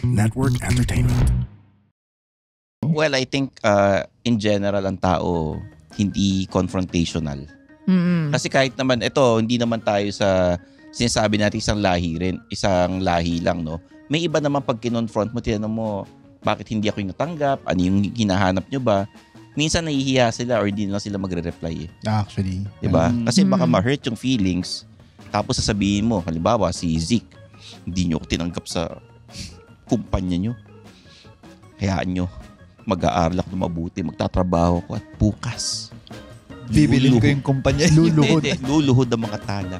Pod Network Entertainment. Well, I think in general ang tao hindi confrontational. Kasi kahit naman ito, hindi naman tayo sa sinasabi natin isang lahi lang, no? May iba naman pag kinonfront mo, tinanong mo, bakit hindi ako yung natanggap? Ano yung hinahanap nyo ba? Minsan nahihiya sila or hindi na sila magre-reply. Actually. Diba? Kasi baka ma-hurt yung feelings. Tapos sasabihin mo, halimbawa si Zeke, hindi nyo ako tinanggap sa kumpanya nyo. Hayaan nyo. Mag-aaral ako na mabuti, magtatrabaho ko at bukas. Bibilin ko yung kumpanya. Luluhod. Luluhod ang mga tala.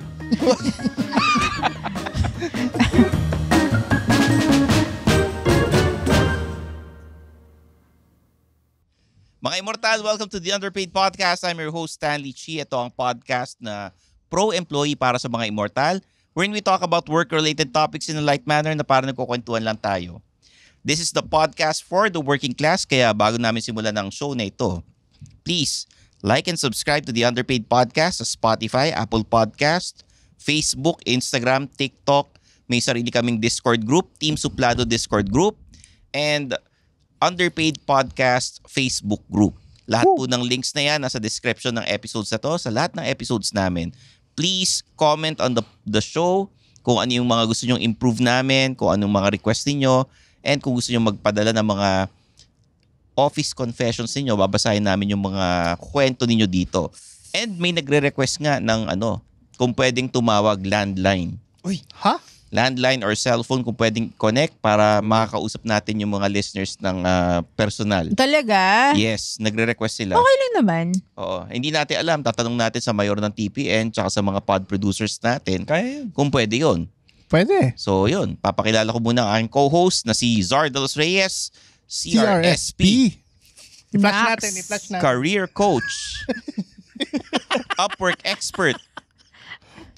Mga Immortal, welcome to the Underpaid Podcast. I'm your host, Stanley Chi. Ito ang podcast na pro-employee para sa mga Immortal, wherein we talk about work-related topics in a light manner na parang nagkukwentuhan lang tayo. This is the podcast for the working class, kaya bago namin simulan ng show na ito, please like and subscribe to the Underpaid Podcast sa Spotify, Apple Podcast, Facebook, Instagram, TikTok. May sarili kaming Discord group, Team Suplado Discord group, and Underpaid Podcast Facebook group. Lahat po ng links na yan nasa description ng episodes na to. Sa lahat ng episodes namin, please comment on the show kung ano yung mga gusto nyong improve namin, kung anong mga request niyo, and kung gusto nyong magpadala ng mga office confessions niyo, babasahin namin yung mga kwento niyo dito. And may nagre-request nga ng kung pwedeng tumawag landline. Uy, ha? Landline or cellphone kung pwedeng connect para makakausap natin yung mga listeners ng personal. Talaga? Yes, nagre-request sila. Okay lang naman. Oo, hindi natin alam. Tatanong natin sa mayor ng TPN tsaka sa mga pod producers natin kung pwede yun. Pwede. So yun, papakilala ko muna ang aking co-host na si Zardalos Reyes, CRSP. I-flash natin. Career coach, Upwork expert,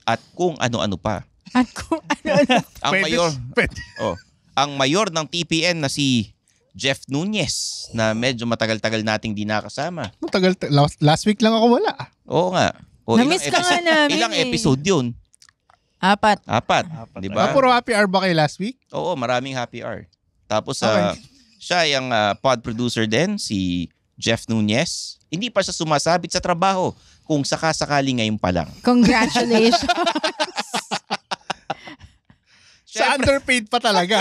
at kung ano-ano pa. At kung ano-ano. Ang mayor ng TPN na si Jeff Nunez na medyo matagal-tagal nating di nakasama. Matagal. Last week lang ako wala. Oo nga. Na-miss ka nga namin ilang episode yun? 4. Diba? Puro happy hour ba kayo last week? Oo, maraming happy hour. Tapos Okay. siya yung pod producer din, si Jeff Nunez. Hindi pa siya sumasabit sa trabaho kung sakasakali ngayon pa lang. Congratulations. Sa underpaid pa talaga.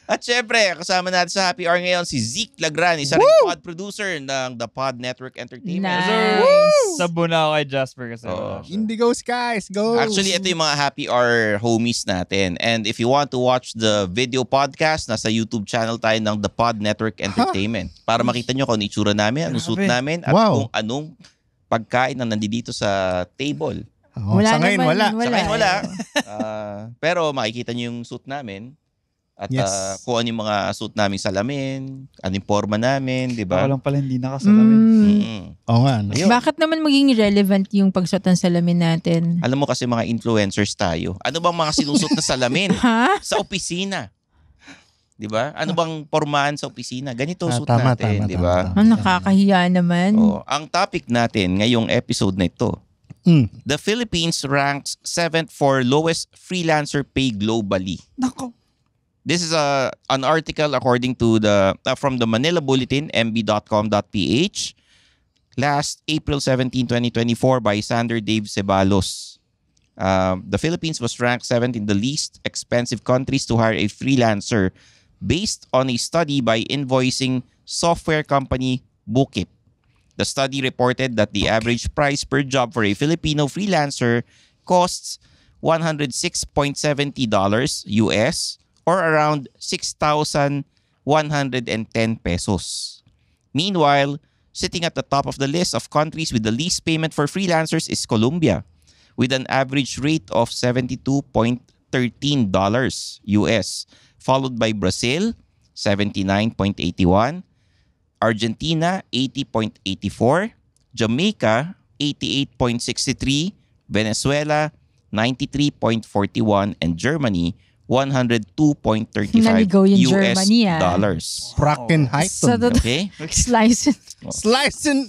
At syempre, kasama natin sa happy hour ngayon si Zeke Lagran, isa ring pod producer ng The Pod Network Entertainment. Nice. Sabo na ako kay Jasper kasi. Oo. Indigo skies, go. Actually, ito yung mga happy hour homies natin. And if you want to watch the video podcast, nasa YouTube channel tayo ng The Pod Network Entertainment. Para makita nyo kung ano itsura namin, anong suit namin, at kung anong pagkain na nandito sa table. Sa ngayon wala. Sa ngayon wala. Pero makikita nyo yung suit namin. At kung ano yung mga suit namin salamin, ano yung forma namin, di ba? Ako lang pala hindi nakasalamin. Oo nga. No? Bakit naman maging relevant yung pagsuot ng salamin natin? Alam mo kasi mga influencers tayo. Ano bang mga sinusot na salamin sa opisina? Di ba? Ano bang pormahan sa opisina? Ganito suit natin, di ba? Nakakahiya naman. Ang topic natin ngayong episode na ito, the Philippines ranks 7th for lowest freelancer pay globally. Nako. This is an article according to from the Manila Bulletin, mb.com.ph, last April 17, 2024 by Sander Dave Ceballos. The Philippines was ranked 7th in the least expensive countries to hire a freelancer based on a study by invoicing software company Bookip. The study reported that the average price per job for a Filipino freelancer costs $106.70 US, or around 6,110 pesos. Meanwhile, sitting at the top of the list of countries with the least payment for freelancers is Colombia, with an average rate of $72.13 US, followed by Brazil, 79.81, Argentina, 80.84, Jamaica, 88.63, Venezuela, 93.41, and Germany, $102.35 Naligaw yung US Germany, dollars. Brackenheighton. Okay? Slice and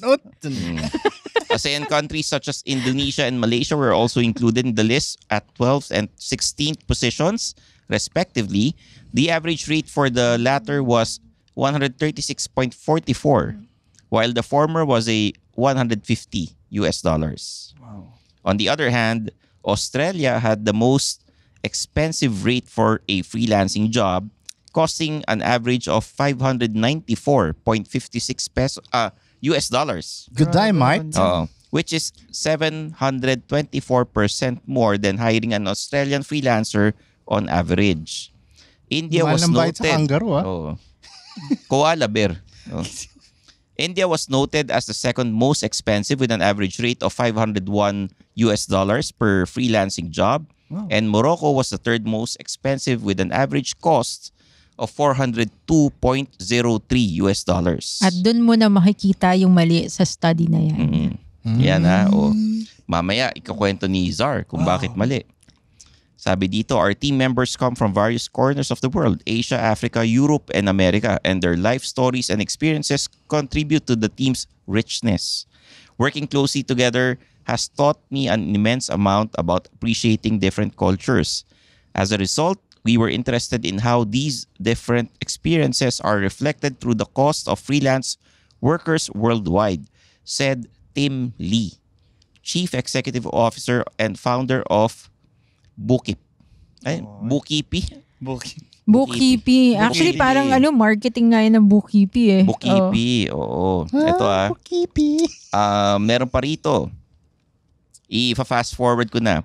ASEAN countries such as Indonesia and Malaysia were also included in the list at 12th and 16th positions, respectively. The average rate for the latter was $136.44, while the former was a $150. Wow. On the other hand, Australia had the most expensive rate for a freelancing job, costing an average of 594.56 peso US dollars. Good day, mate. Which is 724% more than hiring an Australian freelancer on average. India Mahal was ng bayad sa noted. kangaroo, ah. Koala bear. Oh. India was noted as the second most expensive with an average rate of 501 US dollars per freelancing job. Wow. And Morocco was the third most expensive with an average cost of 402.03 US dollars. At dun mo na makikita yung mali sa study na yan. Yan ha. O, mamaya, ikakwento ni Zar kung bakit mali. Sabi dito, our team members come from various corners of the world, Asia, Africa, Europe, and America, and their life stories and experiences contribute to the team's richness. Working closely together has taught me an immense amount about appreciating different cultures. As a result, we were interested in how these different experiences are reflected through the cost of freelance workers worldwide, said Tim Lee, Chief Executive Officer and founder of Bookkeep. Ay, Bookkeepy? Bookkeeping. Actually, parang marketing nga yun ng bookkeeping eh. Bookkeepy, oo. Ito meron pa rito. I-fast forward ko na.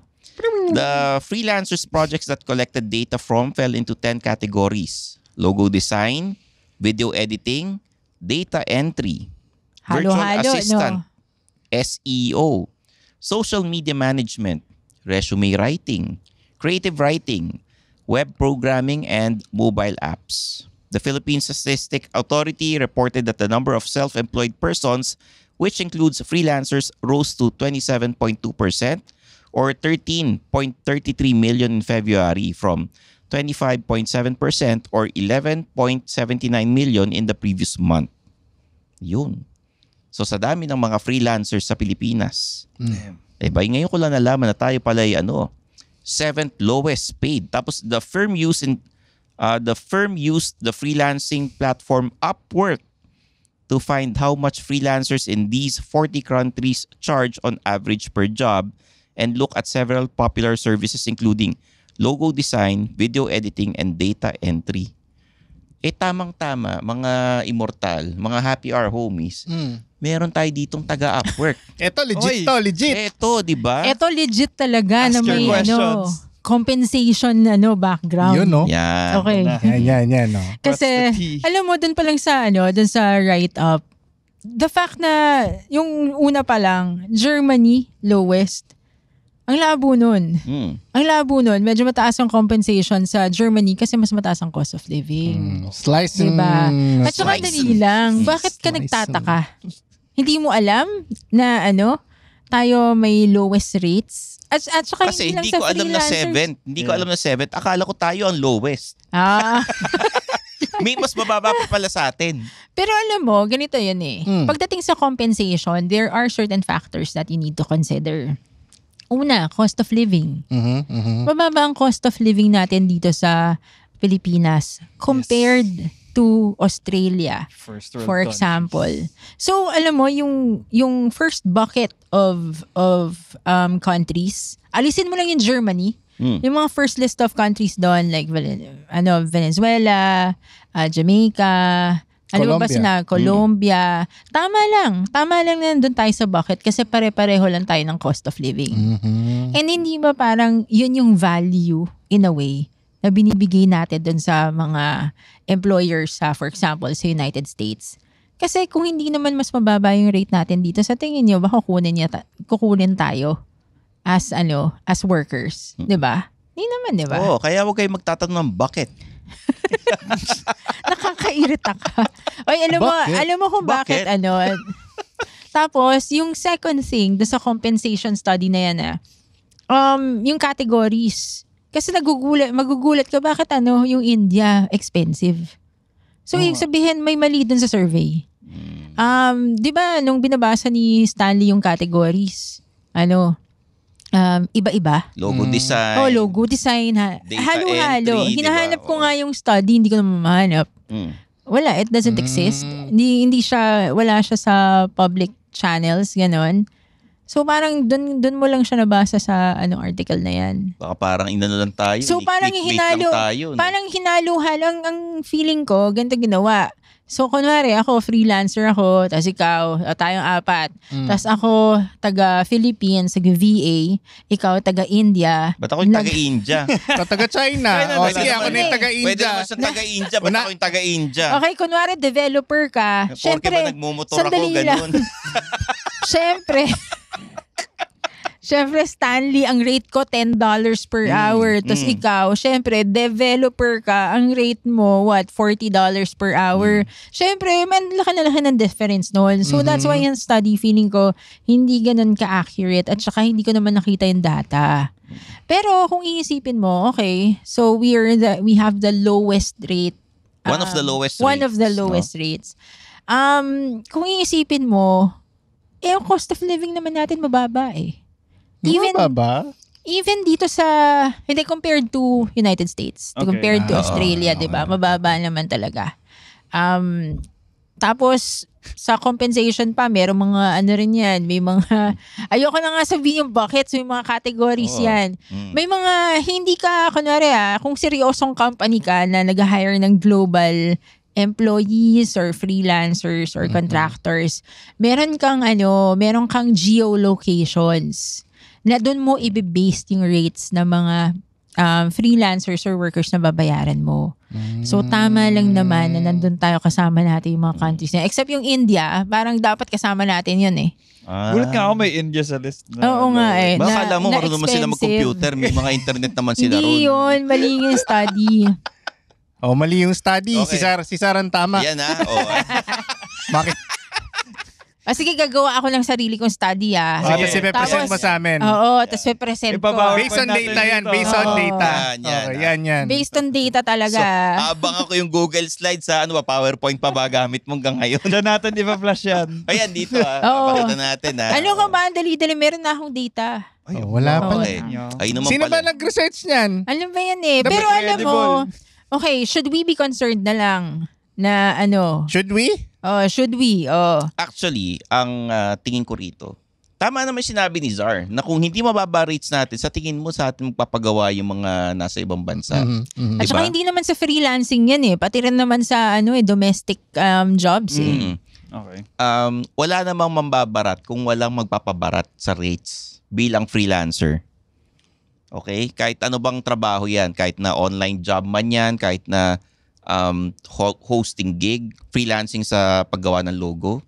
The freelancers projects that collected data from fell into 10 categories. Logo design, video editing, data entry, virtual assistant, SEO, social media management, resume writing, creative writing, web programming, and mobile apps. The Philippine Statistic Authority reported that the number of self-employed persons, which includes freelancers, rose to 27.2% or 13.33 million in February from 25.7% or 11.79 million in the previous month. Yun. So sa dami ng mga freelancers sa Pilipinas, ngayon ko lang nalaman na tayo pala ay 7th lowest paid. Tapos the firm used the freelancing platform Upwork to find how much freelancers in these 40 countries charge on average per job and look at several popular services including logo design, video editing, and data entry. Tamang-tama, mga immortal, mga happy hour homies, meron tayo ditong taga-Upwork. Ito, legit. Ito, di ba? Ito legit talaga Ask na may your questions. Compensation background. Yun, no? Yan. Okay. Yan, no? Kasi, What's the tea? alam mo, dun pa lang sa, dun sa write-up, the fact na, yung una pa lang, Germany, lowest. Ang labo nun. Ang labo nun, medyo mataas ang compensation sa Germany kasi mas mataas ang cost of living. Slice and... Diba? At saka dali lang, bakit ka Slice nagtataka? Hindi mo alam na tayo may lowest rates? At saka Kasi hindi hindi lang ko sa alam na freelancers. 7th. Hindi ko alam na 7th. Akala ko tayo ang lowest. May mas mababa pa pala sa atin. Pero alam mo, ganito yun eh. Pagdating sa compensation, there are certain factors that you need to consider. Una, cost of living. Mababa ang cost of living natin dito sa Pilipinas compared to Australia, First world for countries. example. So, alam mo, yung first bucket of countries, alisin mo lang yung Germany. Yung mga first list of countries doon, like Venezuela, Jamaica, Colombia. Tama lang na nandun tayo sa bucket kasi pare-pareho lang tayo ng cost of living. And hindi ba parang yun yung value in a way na binibigay natin dun sa mga employers for example, sa United States. Kasi kung hindi naman mas mababa yung rate natin dito, sa tingin nyo ba kukunin tayo as workers? Diba? Hindi naman, diba? Oo, kaya huwag kayo magtatanong ng bucket. Nakakairita ka. Oy, alam mo kung bakit Tapos, yung second thing, sa compensation study na yan yung categories. Kasi magugulat ka bakit yung India expensive. So, yung sabihin may mali dun sa survey. Di ba nung binabasa ni Stanley yung categories, iba-iba. Logo design. Oh, logo design. Data Halo-halo. entry, Hinahanap diba? ko nga yung study, hindi ko naman mahanap. Mm. Wala, it doesn't exist. Hindi siya, wala siya sa public channels, ganon. So parang dun mo lang siya nabasa sa article na yan. Baka parang inano lang tayo. So parang clickbait lang tayo, no? parang hinalo-halo ang feeling ko, ganito ginawa. So kunwari ako, freelancer ako, tapos ikaw, tayong apat. Tapos ako, taga Philippines, taga VA, ikaw taga India. Ba't ako yung taga-India? Taga-China. O sige, ako na yung Pwede taga-India. naman siyang taga-India. Ba't ako yung taga-India? Okay, kunwari developer ka. Porke Syempre, ba nagmumotor ako, sandali lang. ganun? Syempre, Stanley, ang rate ko $10 per hour. Tapos ikaw, syempre, developer ka, ang rate mo, $40 per hour. Syempre, laki na ng difference noon. So that's why yung study, feeling ko, hindi ganun ka-accurate at saka hindi ko naman nakita yung data. Pero kung iisipin mo, okay, so we have the lowest rate. One of the lowest One of the rates, lowest rates. Kung iisipin mo, yung cost of living naman natin mababa eh. Even dito sa, hindi compared to United States, Okay. compared to Oo, Australia, di ba? Mababa naman talaga. Tapos, sa compensation pa, merong mga rin yan, may mga, ayoko na nga sabihin yung buckets, may mga categories Oo. yan. May mga, hindi ka, kunwari kung seryosong company ka na nag-hire ng global employees or freelancers or contractors, meron kang geolocations na doon mo i-base yung rates ng mga freelancers or workers na babayaran mo. So tama lang naman na nandun tayo kasama natin yung mga countries na. Except yung India, parang dapat kasama natin yun eh. Gulat nga ako may India sa list. Oo nga eh. Baka alam mo, na marunong naman sila expensive. mag-computer. May mga internet naman sila ron. Hindi yun, mali yung study. Mali yung study. Okay. Si Saran tama. Yan Bakit? Sige, gagawa ako ng sarili kong study Tapos i-present mo sa amin. Oo, tapos i-present ko. Based on data yan. Based on data. Yan. Based on data talaga. So, abangan ko yung Google Slides PowerPoint pa ba gamit mo hanggang ngayon? Diyan natin i-flash yan. Ayan, dito Oo. Pakita natin Ano ka ba? Dali-dali, meron na akong data. Wala pa. Okay. Ay naman Sino ba pala. nag-research niyan? Alam ba yan eh? Pero alam mo, okay, should we be concerned na lang na Should we? Should we? Actually, ang tingin ko rito, tama naman sinabi ni Zar na kung hindi mababa rates natin, sa tingin mo sa atin magpapagawa yung mga nasa ibang bansa. At saka hindi naman sa freelancing yan eh. Pati rin naman sa domestic jobs eh. Okay. Wala namang mambabarat kung walang magpapabarat sa rates bilang freelancer. Okay? Kahit ano bang trabaho yan, kahit na online job man yan, kahit na hosting gig, freelancing sa paggawa ng logo,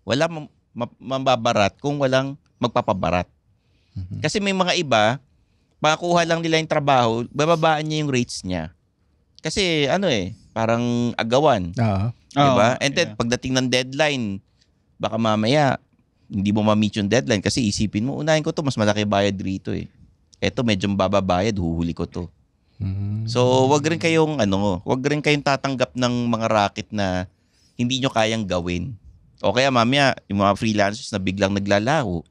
wala mambabarat kung walang magpapabarat. Kasi may mga iba, makakuha lang nila yung trabaho, bababaan niya yung rates niya. Kasi parang agawan. Diba? And then pagdating ng deadline, baka mamaya hindi mo ma-meet yung deadline kasi isipin mo, unahin ko to, mas malaki bayad rito eh. Eto medyo bababayad, huhuli ko to. So, wag rin kayong tatanggap ng mga racket na hindi nyo kayang gawin. O kaya mamaya, yung mga freelancers na biglang naglalaho.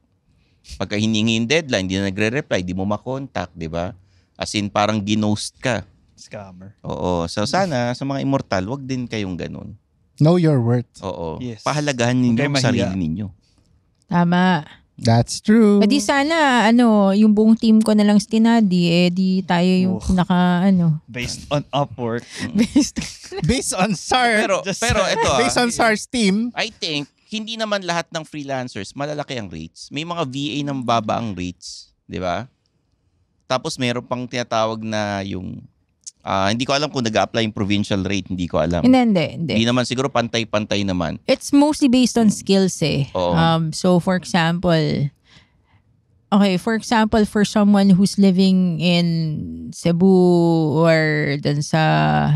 Pagka hiningi yung deadline, hindi na nagre-reply, hindi mo makontak, di ba? As in, parang ginost ka. Scammer. Oo. So, sana sa mga immortal, wag din kayong ganun. Know your worth. Oo. Yes. Pahalagahan ninyo Huwag ang kayo sarili mahiya. ninyo. Tama. That's true. Di sana, yung buong team ko na lang stinady, di tayo yung Based on Upwork. Based on SAR. Pero ito Based on SAR's team. I think, hindi naman lahat ng freelancers malalaki ang rates. May mga VA na mababa ang rates. Di ba? Tapos meron pang tinatawag na yung, hindi ko alam kung nag-a-apply yung provincial rate. Hindi ko alam. Hindi. Hindi naman siguro pantay-pantay naman. It's mostly based on skills eh. Oo. So for example, for someone who's living in Cebu or dun sa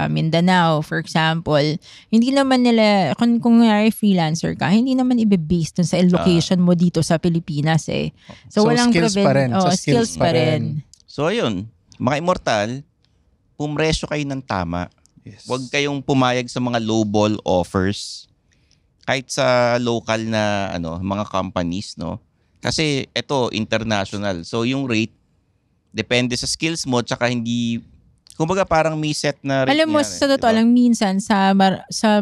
Mindanao, for example, hindi naman nila, kung freelancer ka, hindi naman ibe-based dun sa location mo dito sa Pilipinas eh. So walang skills pa rin. skills pa rin. So ayun, mga immortal, pumresyo kayo ng tama. Yes. Huwag kayong pumayag sa mga lowball offers. Kahit sa local na mga companies, no. Kasi ito, international. So yung rate, depende sa skills mo, tsaka hindi, kumbaga parang may set na rate. Alam mo, sa totoo lang, minsan sa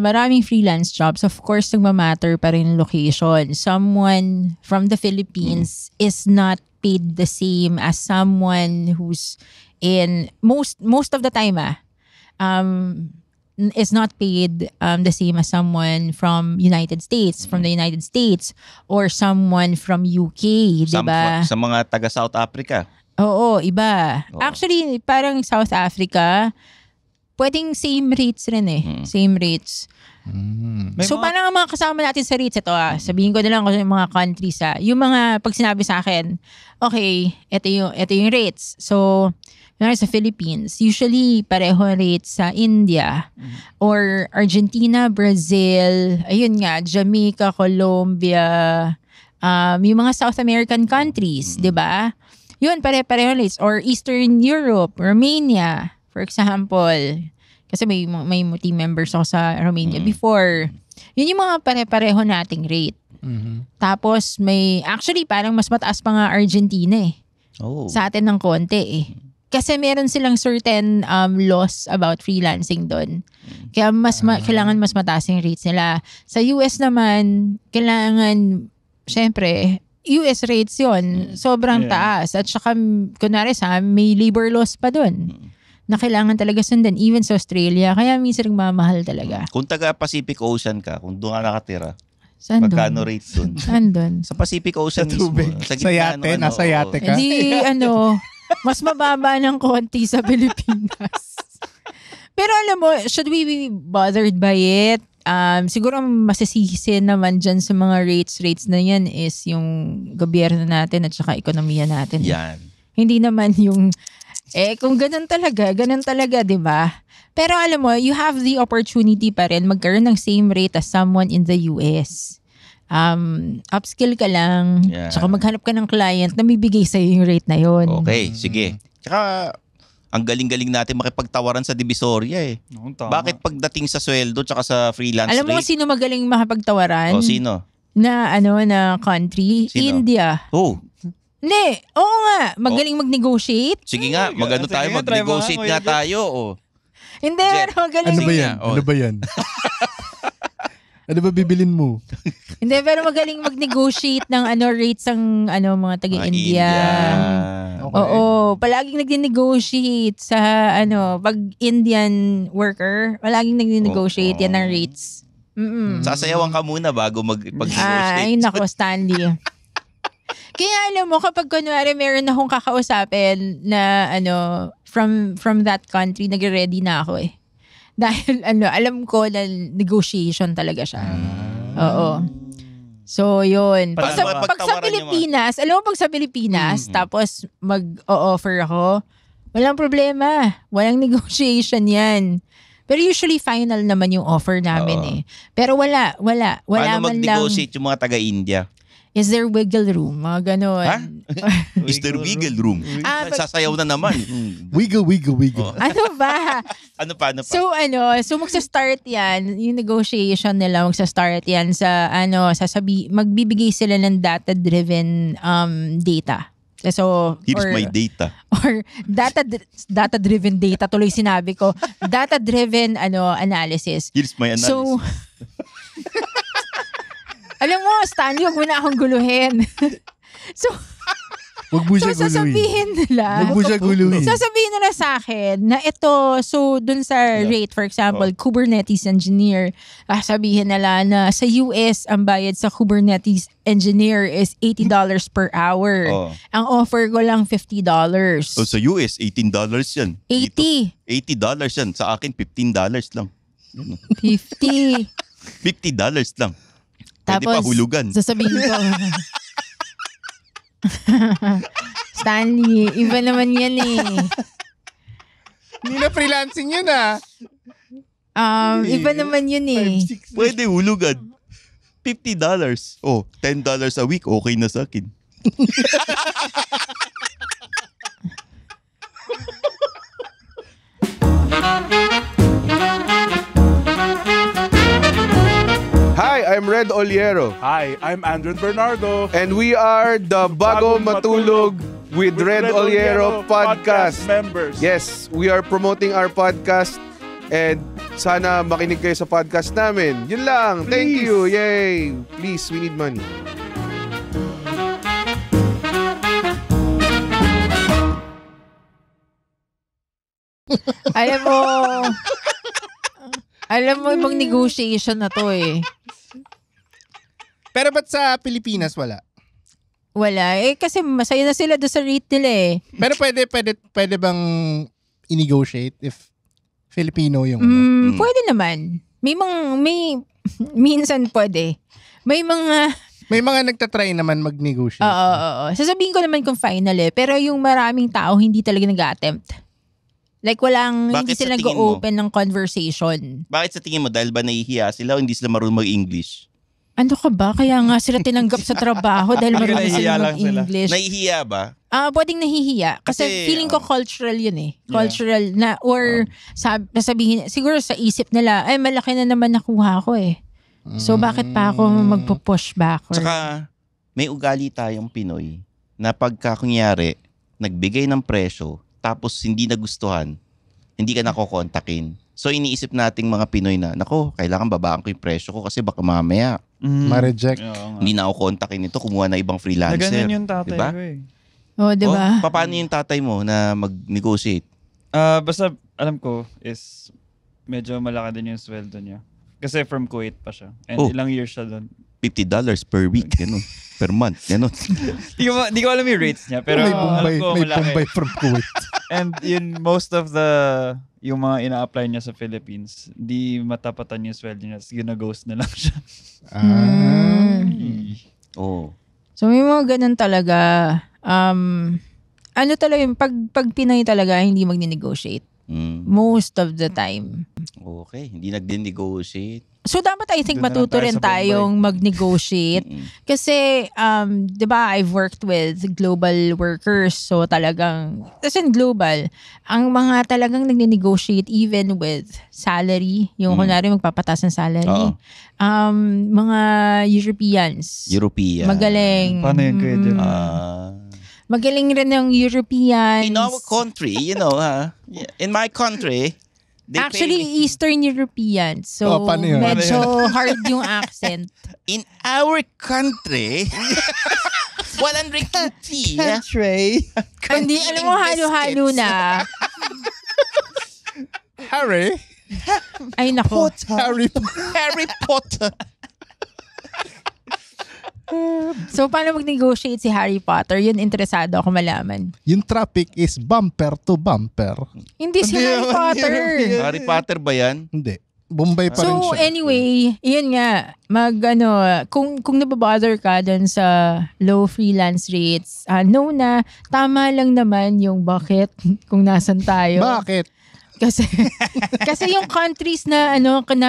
maraming freelance jobs, of course, nagmamatter pa rin location. Someone from the Philippines is not paid the same as someone who's in, most of the time, is not paid the same as someone from the United States, or someone from UK, di ba? Sa mga taga South Africa. Oo, iba. Oo. Actually, parang South Africa, pwedeng same rates rin eh. Same rates. So, parang ang mga kasama natin sa rates, ito sabihin ko na lang kung yung mga countries yung mga, pag sinabi sa akin, okay, ito yung rates. So, sa Philippines, usually pareho rates sa India or Argentina, Brazil, ayun nga, Jamaica, Colombia, yung mga South American countries, di ba? Yun, pareho rates. Or Eastern Europe, Romania, for example. Kasi may team members ako sa Romania before. Yun yung mga pare-pareho nating rate. Tapos actually parang mas mataas pa nga Argentina eh. Sa atin ng konti eh. Kasi meron silang certain laws about freelancing doon. Kaya kailangan mas mataas yung rates nila. Sa US naman, kailangan, syempre, US rates yun. Sobrang taas. At saka, kunwari may labor laws pa doon na kailangan talaga sundan. Even sa Australia. Kaya minsan nagmamahal talaga. Kung taga Pacific Ocean ka, kung doon ka nakatira, saan magkano rates doon? Saan doon? Sa Pacific Ocean mismo. Sa yate, nasa yate ka? Hindi, mas mababa ng konti sa Pilipinas. Pero alam mo, should we be bothered by it? Siguro masisisi naman dyan sa mga rates na yan is yung gobyerno natin at saka ekonomiya natin. Yan. Hindi naman yung, kung ganun talaga, di ba? Pero alam mo, you have the opportunity pa rin magkaroon ng same rate as someone in the US. Upskill ka lang, tsaka maghanap ka ng client na bibigay sa'yo yung rate na yun. Okay, sige. Tsaka, ang galing-galing natin makipagtawaran sa Divisoria eh. Bakit pagdating sa sweldo tsaka sa freelance alam mo rate? sino magaling makapagtawaran? Sino? Na country? Sino? India. Hindi. Oo nga. Magaling mag-negotiate. Sige nga, magano tayo, mag-negotiate nga tayo. Hindi, pero magaling. Ano ba yan? Ano ba bibilin mo? Hindi, pero magaling mag-negotiate ng rates ng mga taga-India. Okay. Oo, palaging nag-negotiate sa pag Indian worker, palaging nag-negotiate yan ng rates. Sasayawan ka muna bago mag-negotiate. Ay, nako, Stanley. Kaya alam mo, kapag kunwari meron akong kakausapin na from that country, nag-ready na ako eh. Dahil alam ko na negotiation talaga siya. Oo. So, yun. Pag sa Pilipinas, tapos mag-o-offer ako, walang problema. Walang negotiation yan. Pero usually, final naman yung offer namin eh. Pero wala paano man lang. mag-negotiate yung mga taga-India? Is there wiggle room? Mga ganon. Ha? Is there wiggle room? Sasayaw na naman. Wiggle. Ano ba? Ano pa? So magsa-start yan, yung negotiation nila, magsa-start yan sa, magbibigay sila ng data-driven data. So, here's my data. Or data-driven data, tuloy sinabi ko. Data-driven analysis. Here's my analysis. So, alam mo, Stanley, huwag mo na akong guluhin. Huwag mo siya sasabihin guluhin. Sasabihin nila sa akin na ito, so dun sa rate, for example, Kubernetes engineer, sabihin nila na sa US, ang bayad sa Kubernetes engineer is $80 per hour. Ang offer ko lang $50. Sa US, $18 yan. 80. $80 yan. Sa akin, $15 lang. 50. $50 lang. Pwede Tapos, pa hulugan. sasabihin ko, Stanley, iba naman yan eh. Hindi na freelancing yun Iba naman yun eh. Pwede hulugan. $50. $10 a week, okay na sa akin. Hi, I'm I'm Red Oliero. Hi, I'm Andrew Bernardo. And we are the Bago Matulog with Red Oliero podcast members. Yes, we are promoting our podcast and sana makinig kayo sa podcast namin. Yun lang. Please. Thank you. Yay. Please, we need money. Alam mo ibang negotiation na to eh. Pero ba't sa Pilipinas wala? Wala eh kasi masaya na sila doon sa rate nila eh. Pero pwede bang i-negotiate if Filipino yung Pwede naman. Minsan pwede. May mga nagtatry naman mag-negotiate. Oo. Sasabihin ko naman kung final eh. Pero yung maraming tao hindi talaga nag-attempt. Like hindi sila nag-open ng conversation. Bakit sa tingin mo? Dahil ba nahihiya sila o hindi sila marunong mag-English? Ano ka ba? Kaya nga sila tinanggap sa trabaho dahil marunong sila mag-English. Nahihiya ba? Pwedeng nahihiya. Kasi feeling ko cultural yun eh. Cultural na or sabihin, siguro sa isip nila, ay malaki na naman nakuha ko eh. So bakit pa ako magpo-push back? Tsaka may ugali tayong Pinoy na pagka kunyari nagbigay ng presyo tapos hindi nagustuhan, hindi ka nakokontakin. So iniisip nating mga Pinoy na, nako, kailangan babaan ko yung presyo ko kasi baka mamaya ma-reject. Hindi na ako kontakin ito, kumuha na ibang freelancer. Naganon yung tatay diba? ko eh. Diba? Paano yung tatay mo na mag-negotiate? Basta alam ko is medyo malaki din yung sweldo niya. Kasi from Kuwait pa siya. And ilang years siya doon. $50 per week, ganun. Per month, ganun. Di ko alam yung rates niya. Pero may Bombay from Kuwait. And most of yung mga ina-apply niya sa Philippines, di matapatan yung sweldo niya. Gina-ghost na lang siya. So may mga ganun talaga. Ano talaga yung pag Pinoy talaga, hindi mag-negotiate. Most of the time. Okay, hindi nag-negotiate. So dapat I think matuto rin tayong mag-negotiate. Kasi, di ba, I've worked with global workers. So talagang, as in global, ang mga talagang nag-negotiate even with salary, yung kunwari magpapatas ng salary. Mga Europeans. Magaling. Paano yun kayo din? Magaling rin yung Europeans. In our country, in my country, actually, Eastern Europeans. So, medyo hard yung accent. In our country, walang rikiti. Hindi, alam mo, halo-halo na. Harry? Ay, nako. Harry Potter. So, paano mag-negotiate si Harry Potter? Yun, interesado ako malaman. Yung traffic is bumper to bumper. Hindi si Harry Potter. Harry Potter ba yan? Hindi. Bombay pa rin siya. So, anyway, yun nga. Kung nababother ka dun sa low freelance rates, know na tama lang naman yung bakit kung nasan tayo. Bakit? Kasi yung countries na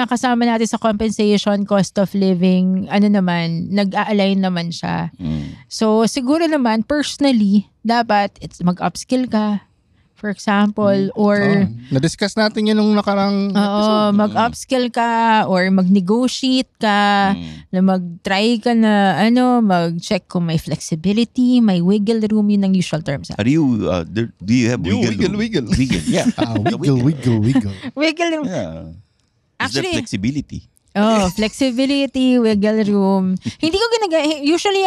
kasama natin sa compensation, cost of living, nag-a-align naman siya. So siguro naman personally, dapat mag-upskill ka. For example, or na-discuss natin yun nung nakarang episode. Mag-upskill ka or mag-negotiate ka, na mag-try ka na mag-check kung may flexibility, may wiggle room, yun ang usual terms. Do you have wiggle? Wiggle. Yeah. Wiggle. Wiggle room. Yeah. Is Actually, there flexibility? Flexibility, wiggle room. Hindi ko usually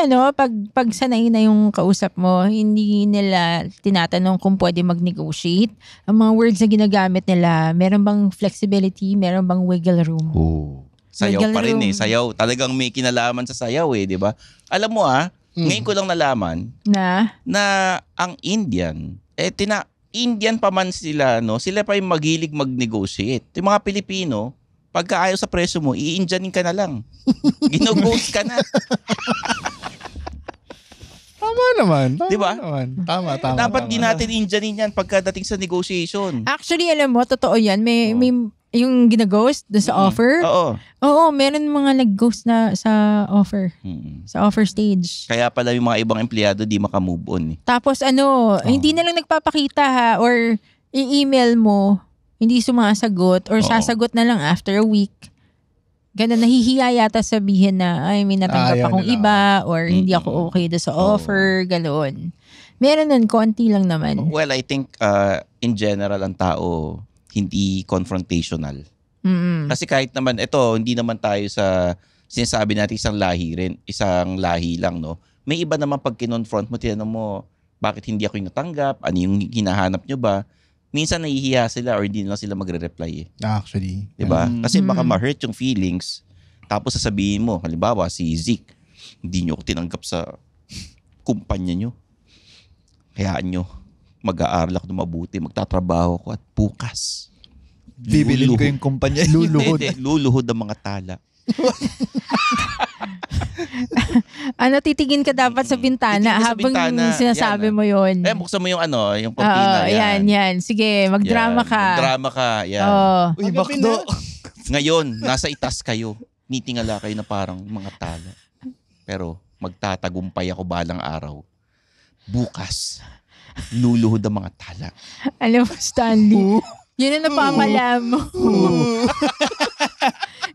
pag sanay na yung kausap mo, hindi nila tinatanong kung pwede mag-negotiate. Ang mga words na ginagamit nila, meron bang flexibility, meron bang wiggle room? Sayaw pa rin eh. Sayaw. Talagang may kinalaman sa sayaw eh, di ba? Alam mo ngayon ko lang nalaman na ang Indian, Indian pa man sila, sila pa yung magilig mag-negotiate. Yung mga Pilipino, pagka ayaw sa presyo mo, i-Indianin ka na lang. Ginoghost ka na. Tama naman. Diba? Tama. Dapat di natin Indianin yan pagkadating sa negotiation. Actually, alam mo, totoo yan. May yung ginaghost doon sa offer. Oo, meron mga nag-ghost na sa offer. Sa offer stage. Kaya pala yung mga ibang empleyado di makamove on eh. Tapos hindi na lang nagpapakita or i-email mo, hindi sumasagot or sasagot na lang after a week. ganun, nahihiya yata sabihin na, ay, may natanggap Ayaw akong nila. iba or hindi ako okay doon sa offer, ganoon. Meron nun, konti lang naman. Well, I think in general ang tao hindi confrontational. Kasi kahit naman, hindi naman tayo sa sinasabi natin isang lahi lang, no? May iba naman pag kinonfront mo, tinanong mo, bakit hindi ako yung natanggap? Ano yung hinahanap nyo ba? Minsan nahihiya sila or hindi na sila magre-reply eh. Actually. Diba? Kasi baka ma-hurt yung feelings. Tapos sasabihin mo, halimbawa si Zeke, hindi nyo ako tinanggap sa kumpanya nyo. Hayaan nyo, mag-aaral ako na mabuti, magtatrabaho ko at bukas. Bibilin ko yung kumpanya. Luluhod. Hindi, luluhod ang mga tala. Titigin ka dapat sa bintana Titigin ka sa habang bintana. sinasabi mo yun. Buksan mo yung yung cortina. Yan. Sige, magdrama ka. Magdrama ka. Yan. Uy, bakdo. Ngayon, nasa itas kayo. Nitingala kayo na parang mga tala. Pero magtatagumpay ako balang araw. Bukas, luluhod ang mga tala. Alam mo, Stanley, yun ang napapala mo.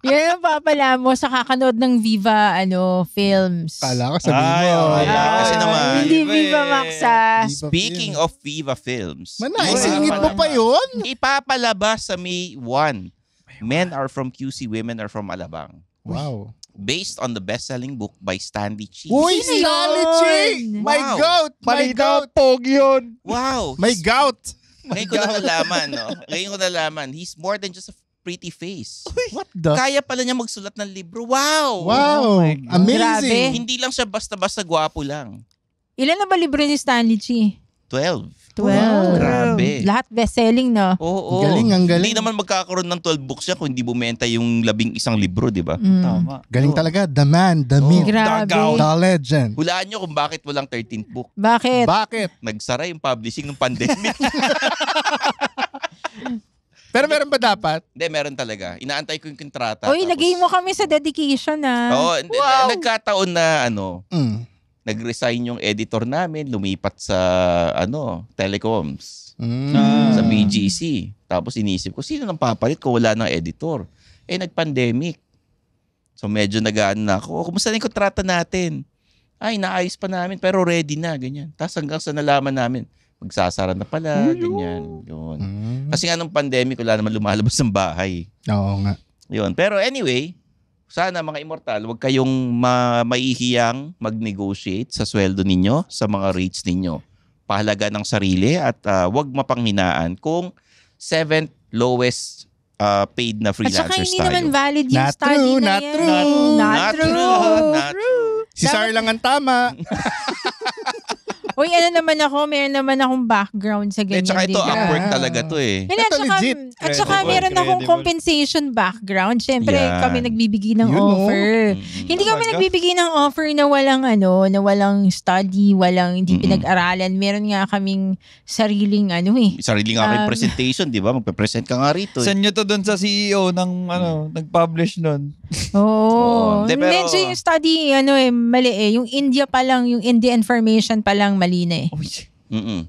Yun ang napapala mo sa kakanood ng Viva films. Kala ko sabihin mo. Kasi naman, Hindi Viva Max speaking of Viva Films, Isingit mo pa yun? ipapalabas sa May 1. Men Are From QC, Women Are From Alabang. Wow. Based on the best-selling book by Stanley Chi. Uy, Sino Stanley yun? Chi! My Wow. goat! My goat! Pog yun. Wow! My gout! Ngayon ko na nalaman, no? Ngayon ko nalaman, he's more than just a pretty face. What the? Kaya pala niya magsulat ng libro. Wow! Wow! Amazing! Hindi lang siya basta-basta gwapo lang. Ilan na ba libro ni Stanley Chi? 12. 12. Grabe. Lahat best-selling, no? Oo. Ang galing. Hindi naman magkakaroon ng 12 books siya kung hindi bumenta yung 11 libro, di ba? Tama. Galing talaga. The man, the myth, Grabe. the legend. Hulaan nyo kung bakit walang 13th book. Bakit? Bakit? Nagsara yung publishing ng pandemic. Pero meron ba dapat? Hindi, meron talaga. Inaantay ko yung kontrata. Uy, lagay mo kami sa dedication, Oo, nagkataon na nag-resign yung editor namin, lumipat sa telecoms, sa BGC. Tapos inisip ko, sino nang papalit ko? Wala ng editor. Nag-pandemic. So medyo nagaan na ako. Kumusta na yung kontrata natin? Ay, naayos pa namin pero ready na, ganyan. Tapos hanggang sa nalaman namin, magsasara na pala, ganyan. Yun. Kasi nga nung pandemic, wala naman lumalabas ng bahay. Oo nga. Yun. Pero anyway, sana mga immortal, huwag kayong maihiyang mag-negotiate sa sweldo ninyo, sa mga rates ninyo. Pahalaga ng sarili at huwag mapanghinaan kung 7th lowest paid na At freelancers saka hindi tayo. naman valid yung Not study true, na not yan. true. Not true. Si Sar lang ang tama. Uy, meron naman akong background sa ganyan. Tsaka ito, diba? Upwork talaga to eh. Hindi, Ito legit. at saka meron akong compensation background. Siyempre, Yeah. kami nagbibigay ng Yun, no? offer. Hindi kami nagbibigay ng offer na walang study, hindi pinag-aralan. Meron nga kaming sariling Sarili nga kayong presentation, di ba? Magpe-present ka nga rito. Send nyo to dun sa CEO ng nag-publish nun. Oo. Hindi, pero- Medyo yung study, mali eh. Yung India pa lang, yung India information pa lang mali na eh. Mm-mm.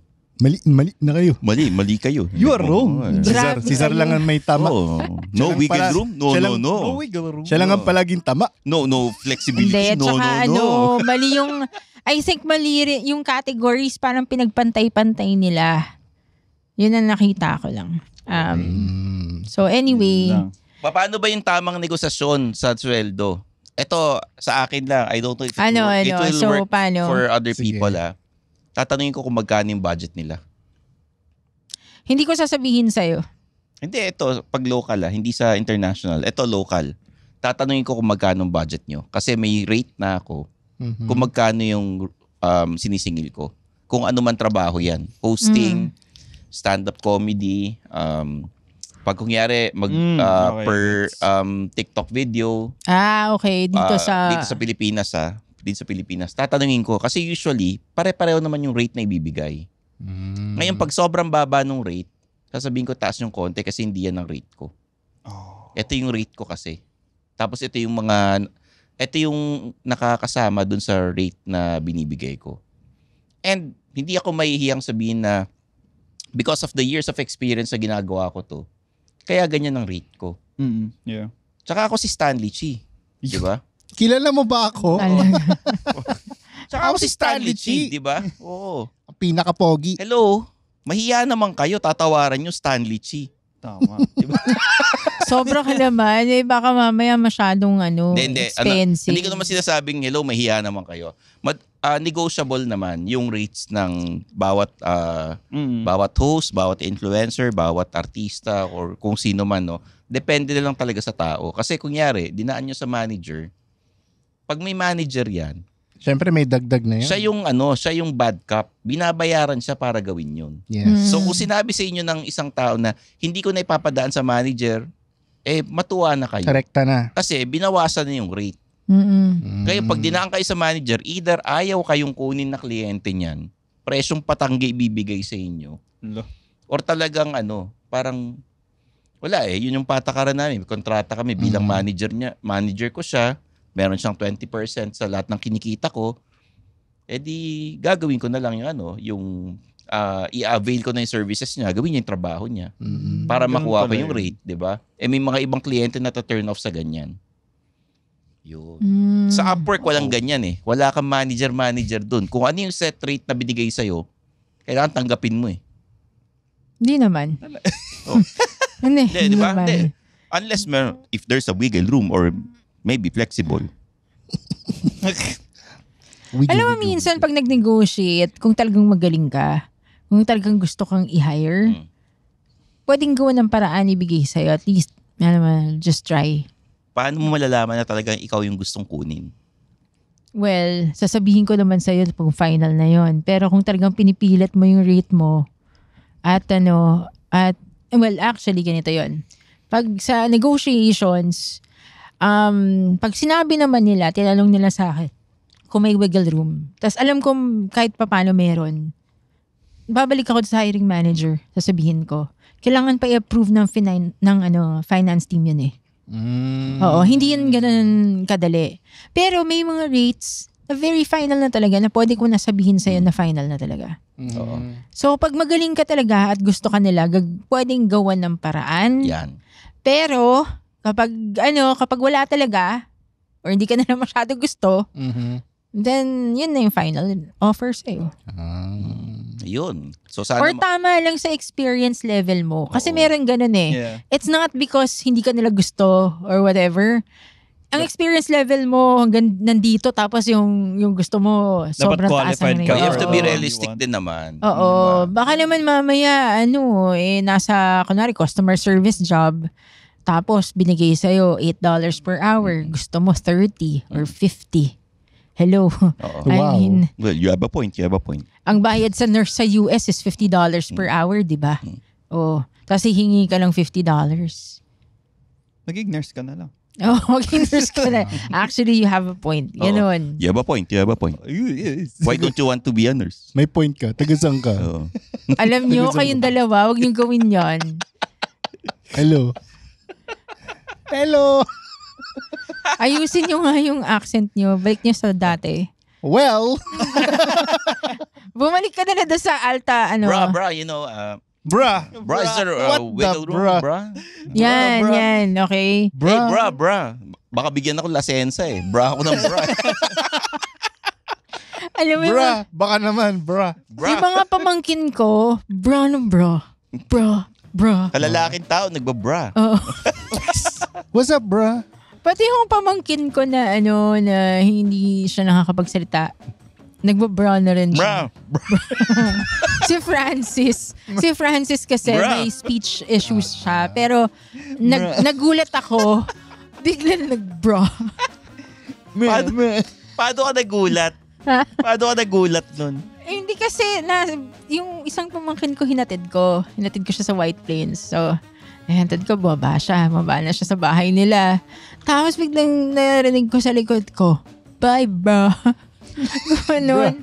Mali na kayo. Mali kayo. You are wrong. Grabe Si Sar kayo. lang ang may tama. Oh. Siya No lang wiggle pala- room? No, siya no, lang- no. Siya lang ang palaging tama. No flexibility. Hindi, No, tsaka no. mali yung, I think mali rin, yung categories parang pinagpantay-pantay nila. Yun ang nakita ko lang. So anyway, Paano ba yung tamang negosasyon sa sweldo? Ito, sa akin lang, I don't know if it will so work paano? for other Sige. people. Tatanungin ko kung magkano yung budget nila. Hindi ko sasabihin sa'yo. Hindi, ito, pag local hindi sa international. Ito, local. Tatanungin ko kung magkano yung budget nyo. Kasi may rate na ako kung magkano yung sinisingil ko. Kung ano man trabaho yan. Hosting, stand-up comedy, pag kungyari Okay, per TikTok video Okay. Dito sa Pilipinas dito sa Pilipinas tatanungin ko kasi usually pare-pareho naman yung rate na ibibigay. Ngayon pag sobrang baba nung rate, sasabihin ko taas yung konti kasi hindi yan ang rate ko. Ito yung rate ko kasi. Tapos ito yung nakakasama dun sa rate na binibigay ko. And hindi ako mahihiyang sabihin na because of the years of experience na ginagawa ko to, kaya ganyan ang rate ko. Yeah. Tsaka ako si Stanley Chi. Di ba? Kilala mo ba ako? Tsaka ako si Stanley Chi. Di ba? Oo. Ang pinaka-pogi. Hello? Mahiya naman kayo. Tatawaran nyo Stanley Chi. Tama. Diba? Sobra ka naman. Baka mamaya masyadong Hindi. expensive. Hindi ko naman sinasabing, hello, mahiya naman kayo. Negotiable naman yung rates ng bawat host, bawat influencer, bawat artista, or kung sino man. No? Depende na lang talaga sa tao. Kasi kunyari, dinaan nyo sa manager. Pag may manager yan, Siyempre may dagdag na yun. siya yung bad cop. Binabayaran siya para gawin yun. Yes. So kung sinabi sa inyo ng isang tao na hindi ko na ipapadaan sa manager, matuwa na kayo. Korekta na. Kasi binawasan na yung rate. Kaya pag dinaan kayo sa manager, either ayaw kayong kunin na kliyente niyan, presyong patanggi ibibigay sa inyo. Or talagang parang wala yun yung patakaran namin. May kontrata kami bilang manager ko siya. Meron siyang 20% sa lahat ng kinikita ko, di gagawin ko na lang yung i-avail ko na yung services niya, gawin niya yung trabaho niya para makuha ko yung rate, di ba? May mga ibang kliyente na turn off sa ganyan. Yun. Sa Upwork, walang ganyan eh. Wala kang manager dun. Kung ano yung set rate na binigay sa'yo, kailangan tanggapin mo eh. Hindi naman. Hindi, di ba? Hindi. Unless if there's a wiggle room or maybe flexible. Alam mo, minsan pag nag-negotiate, kung talagang magaling ka, kung talagang gusto kang i-hire, pwedeng gawa ng paraan ibigay sa'yo. At least, just try. Paano mo malalaman na talagang ikaw yung gustong kunin? Well, sasabihin ko naman sa'yo pag final na yon. Pero kung talagang pinipilit mo yung rate mo, well, actually, ganito yon. Pag sa negotiations, pag sinabi naman nila, tinanong nila sa akin, kung may wiggle room. Tapos alam ko kahit paano meron. Babalik ako sa hiring manager, sasabihin ko. Kailangan pa i-approve ng finance team yun eh. Oo, hindi yun ganun kadali. Pero may mga rates na very final na talaga na pwede ko nasabihin sa'yo na final na talaga. So pag magaling ka talaga at gusto ka nila, pwedeng gawan ng paraan. Yan. Pero kapag wala talaga or hindi ka na masyado gusto, then yun na yung final offer sa'yo. Yun. So sana or tama lang sa experience level mo. Kasi meron ganun eh. Yeah. It's not because hindi ka nila gusto or whatever. Ang experience level mo hanggang nandito tapos yung gusto mo sobrang taas ang you have to be Oo. realistic din naman. Oo. Diba? Baka naman mamaya nasa kunwari customer service job. Tapos, binigay sa'yo $8 per hour. Gusto mo 30 or 50. Hello. I mean, well, you have a point. ang bayad sa nurse sa US is $50 per hour, di ba? Oh, tapos hihingi ka ng $50. Maging nurse ka na lang. Oh, maging nurse ka na. Actually, you have a point. Ganon. You have a point. Why don't you want to be a nurse? May point ka. Taga-saan ka? Alam nyo, kayong dalawa, huwag nyo gawin yon. Hello. Ayusin nyo nga yung accent nyo. Balik nyo sa dati. Well. Bumalik ka na doon sa alta, Bra, Bruh. Bra, is there a wiggle room, bruh? bra? Yan, okay. Hey, bra. Baka bigyan ako lasensa eh. Bra ako ng bra. Alam mo, Baka naman, bruh. yung mga pamangkin ko, bra. Kalalaking tao, nagbabra. Oo. What's up, bruh? Pati yung pamangkin ko na na hindi siya nakakapagsalita. Nagbabra na rin siya. Si Francis kasi may speech issues siya. Pero nagulat ako. Biglang nagbra. Paano ka nagulat? Paano ka nagulat nun? Hindi kasi yung isang pamangkin ko hinatid ko siya sa White Plains. So hinatid ko, baba na siya sa bahay nila. Tapos biglang narinig ko sa likod ko, bye bro. Ganun.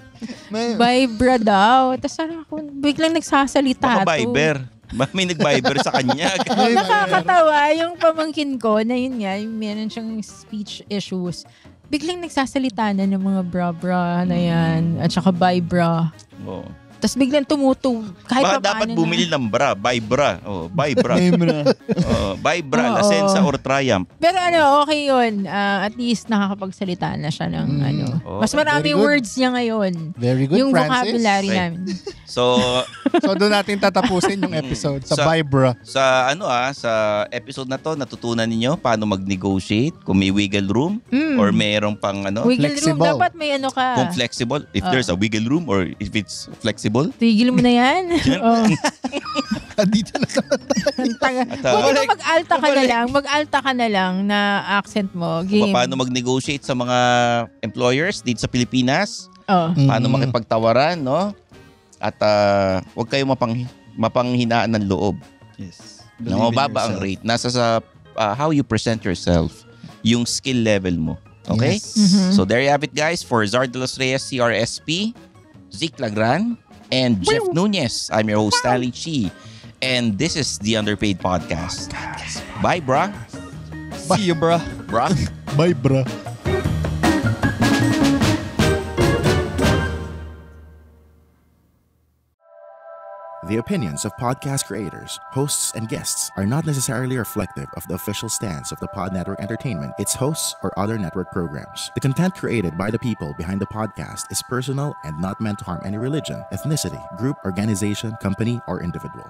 Bye bro daw. Tapos ako biglang nagsasalita. Baka Viber. May nag-Viber sa kanya. Nakakatawa yung pamangkin ko na yun nga, yung meron siyang speech issues. Biglang nagsasalita na ng mga bra na yan. At saka bye bra. Tapos biglang kahit Baka pa dapat paano bumili ng bra. Buy bra. Buy bra. Buy bra. Oo. Lasenza or Triumph. Pero okay yun. At least nakakapagsalita na siya ng mas maraming Very good. words niya ngayon. Very good, Yung Francis. vocabulary Right. namin. So, So doon natin tatapusin yung episode sa Sa- Vibra. sa sa episode na to, natutunan ninyo paano mag-negotiate, kung may wiggle room, or mayroong pang Wiggle room, Flexible. dapat may ka. kung flexible, if there's a wiggle room or if it's flexible. Tigil mo na yan. Oh. Dito na sa Kung di ba mag-alta ka na lang na accent mo. Game. Paano mag-negotiate sa mga employers dito sa Pilipinas, Oh. paano makipagtawaran, no? At huwag kayo mapanghinaan ng loob. Yes. Na mababa ang rate. Nasa sa how you present yourself, yung skill level mo. Okay? Yes. Mhm. So there you have it, guys. For Zard de los Reyes, CRSP, Zeke Lagran, and Jeff Nunez. I'm your host, Stanley Chi. And this is the Underpaid Podcast. Bye, brah. See you, bro. Brah. Vibra. The opinions of podcast creators, hosts, and guests are not necessarily reflective of the official stance of the Pod Network Entertainment, its hosts, or other network programs. The content created by the people behind the podcast is personal and not meant to harm any religion, ethnicity, group, organization, company, or individual.